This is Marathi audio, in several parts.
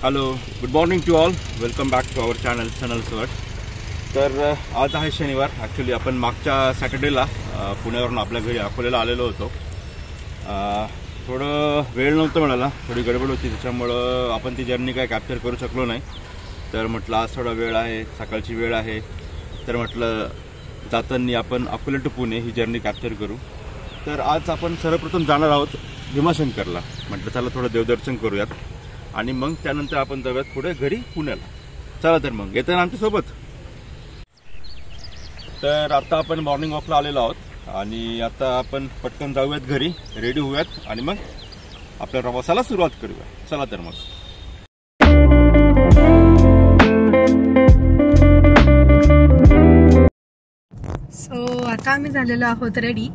Hello, good morning to all. Welcome back to our channel सनल्सवर. तर आज आहे शनिवार. ॲक्च्युली आपण मागच्या सॅटर्डेला पुण्यावरून आपल्या घरी अकोल्याला आलेलो होतो. थोडं वेळ नव्हतं मिळाला, थोडी गडबड होती, त्याच्यामुळं आपण ती जर्नी काय कॅप्चर करू शकलो नाही. तर म्हटलं आज थोडा वेळ आहे, सकाळची वेळ आहे, तर म्हटलं जाताना आपण अकोला टू पुणे ही जर्नी कॅप्चर करू. तर आज आपण सर्वप्रथम जाणार आहोत भीमाशंकरला. म्हटलं चला थोडं देवदर्शन करूयात आणि मग त्यानंतर आपण जाऊयात पुढे घरी पुण्याला. चला तर मग येतं ना आमच्यासोबत. तर आता आपण मॉर्निंग वॉकला आलेलो आहोत आणि आता आपण पटकन जाऊयात घरी, रेडी होऊयात आणि मग आपल्या प्रवासाला सुरुवात करूया. चला तर मग. सो आता आम्ही झालेलो आहोत रेडी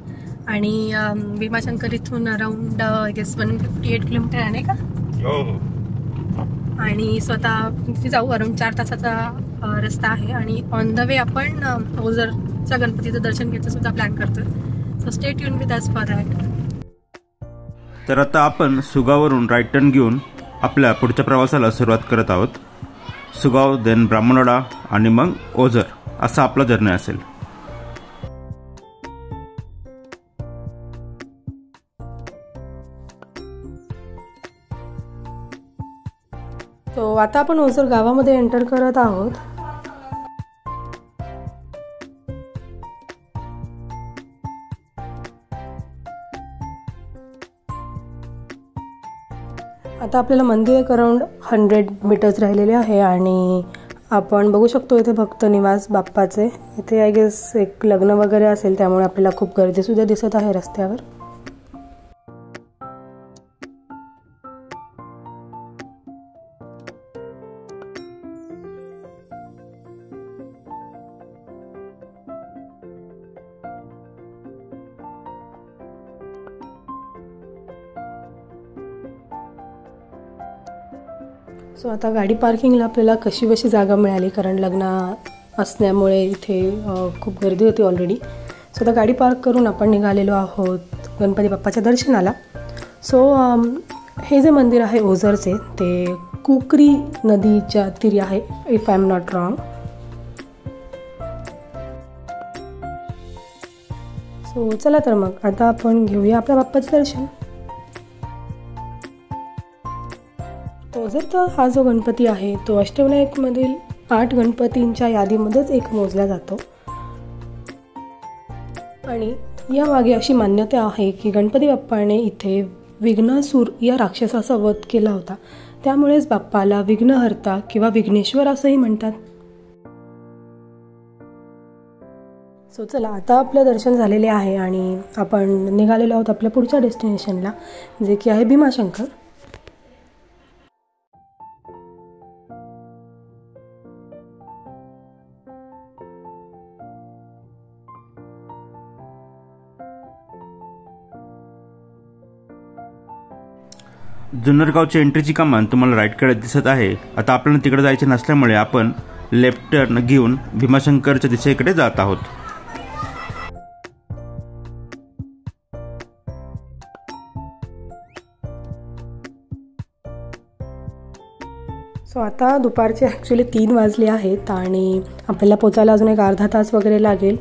आणि भीमाशंकर इथून अराउंड आय गेस 158 किलोमीटर आहे नाही का? हो हो. आणि स्वतः तिथे जाऊ. अराउंड 4 तासाचा रस्ता आहे आणि ऑन द वे आपण ओझरच्या गणपतीचं दर्शन घ्यायचं सुद्धा प्लॅन करतोय. So stay tune with us for that. तर आता आपण सुगावरून राईट टर्न घेऊन आपल्या पुढच्या प्रवासाला सुरुवात करत आहोत. सुगाव, देन ब्राह्मणवाडा आणि मग ओझर असा आपला जर्नी असेल. सो आता आपण ओझर गावामध्ये एंटर करत आहोत. आता आपल्याला मंदिर एक अराउंड 100 मीटर्स राहिलेले आहे आणि आपण बघू शकतो इथे भक्त निवास बाप्पाचे. इथे आय गेस एक लग्न वगैरे असेल, त्यामुळे आपल्याला खूप गर्दी सुद्धा दिसत आहे रस्त्यावर. सो आता गाडी पार्किंगला आपल्याला कशी बशी जागा मिळाली, कारण लग्न असल्यामुळे इथे खूप गर्दी होती ऑलरेडी. सो आता गाडी पार्क करून आपण निघालेलो आहोत गणपती बाप्पाच्या दर्शनाला. सो हे जे मंदिर आहे ओझरचे ते कुकरी नदीच्या तीरी आहे, if I am not wrong. So चला तर मग आता आपण घेऊया आपल्या बाप्पाचे दर्शन. ओझरचा हा जो गणपती आहे तो अष्टविनायकमधील 8 गणपतींच्या यादीमध्येच एक मोजला जातो आणि यामागे अशी मान्यता आहे की गणपती बाप्पाने इथे विघ्नासूर या राक्षसाचा वध केला होता. त्यामुळेच बाप्पाला विघ्नहर्ता किंवा विघ्नेश्वर असंही म्हणतात. सो चला आता आपलं दर्शन झालेले आहे आणि आपण निघालेलो आहोत आपल्या पुढच्या डेस्टिनेशनला, जे की आहे भीमाशंकर. जुन्नरगावची एंट्रीची कमान तुम्हाला राईटकडे दिसत आहे. आता आपल्याला तिकडे जायचे नसल्यामुळे आपण लेफ्ट टर्न घेऊन भीमाशंकरच्या दिशेकडे जात आहोत. सो आता दुपारचे ॲक्च्युली 3 वाजले आहेत आणि आपल्याला पोचायला अजून एक अर्धा तास वगैरे लागेल.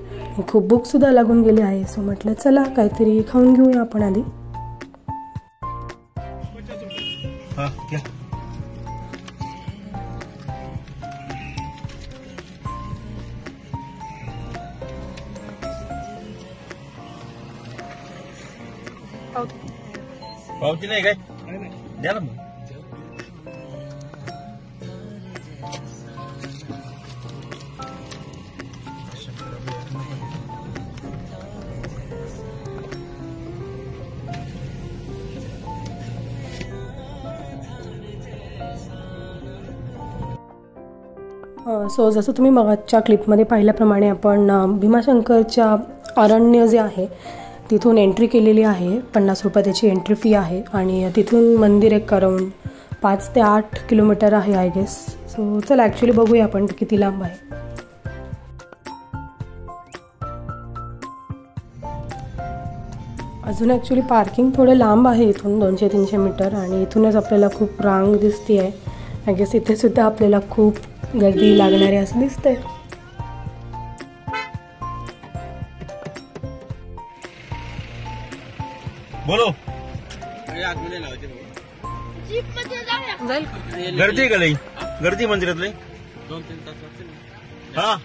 खूप भूकसुद्धा लागून गेली आहे. सो म्हटलं चला काहीतरी खाऊन घेऊया आपण आधी. पावती नाही काय द्या ना. सो जसं तुम्ही मगाच्या क्लिपमध्ये पाहिल्याप्रमाणे आपण भीमाशंकरच्या अरण्य जे आहे तिथून एंट्री केलेली आहे. 50 रुपये त्याची एंट्री फी आहे आणि तिथून मंदिर एक अराउंड 5 ते 8 किलोमीटर आहे आय गेस. सो चला ॲक्च्युली बघूया आपण किती लांब आहे. अजून ॲक्च्युली पार्किंग थोडं लांब आहे इथून 200-300 मीटर आणि इथूनच आपल्याला खूप रांग दिसते आहे. आय गेस इथे सुद्धा आपल्याला खूप गर्दी लागणार आहे असं दिसतंय. बोलो गर्दी का लई गर्दी मंदिरात लई 2-3 तास लागतील. हा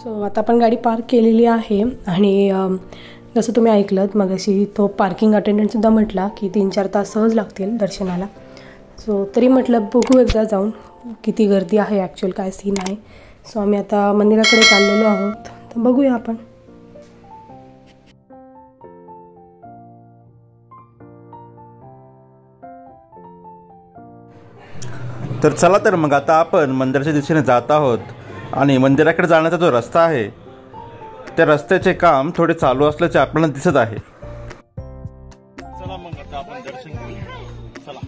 सो आता आपण गाडी पार्क केलेली आहे आणि जसं तुम्ही ऐकलं मगाशी तो पार्किंग अटेंडंटसुद्धा म्हटला की 3-4 तास सहज लागतील दर्शनाला. सो तरी म्हटलं बघू एकदा जाऊन किती गर्दी आहे, ॲक्च्युअल काय सीन आहे. सो आम्ही आता मंदिराकडे चाललेलो आहोत, तर बघूया आपण. तर चला तर मग आता आपण मंदिराच्या दिशेने जात आहोत आणि मंदिराकडे जाण्याचा जो रस्ता आहे त्या रस्त्याचे काम थोडे चालू असल्याचे आपल्याला दिसत आहे. चला मग आता आपण दर्शन घेऊ. चला.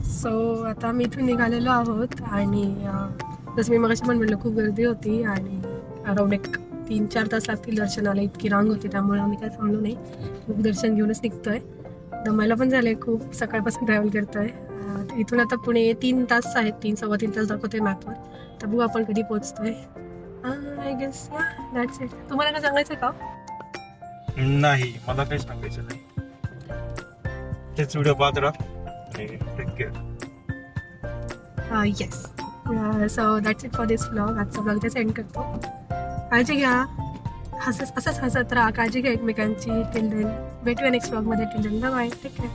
सो आता आम्ही इथून निघालेलो आहोत आणि जसं मी मगाशी पण म्हटलं खूप गर्दी होती आणि अराऊंड एक 3-4 तास लागतील दर्शनाला, इतकी रांग होती. त्यामुळे आम्ही काय थांबलो नाही, खूप दर्शन घेऊनच निघतोय. दमायला पण झाले, खूप सकाळपासून ट्रॅव्हल करतोय. इथून आता पुणे 3 तास आहेत, 3-3.25 तास दाखवतोय मॅपवर. तर बघू आपण कधी पोहोचतोय. I guess that's it. तुम्हाला काय सांगायचं का? नाही, मला काही सांगायचं नाही. तेच व्हिडिओ पाहत राहा. Yes. So that's it for this vlog. आजचा व्लॉग त्याच एंड करतो. काळजी घ्या, असंच हसत राहा, काळजी घ्या एकमेकांची. टिल देन भेटूया नेक्स्ट व्लॉगमध्ये. Till then bye, take care.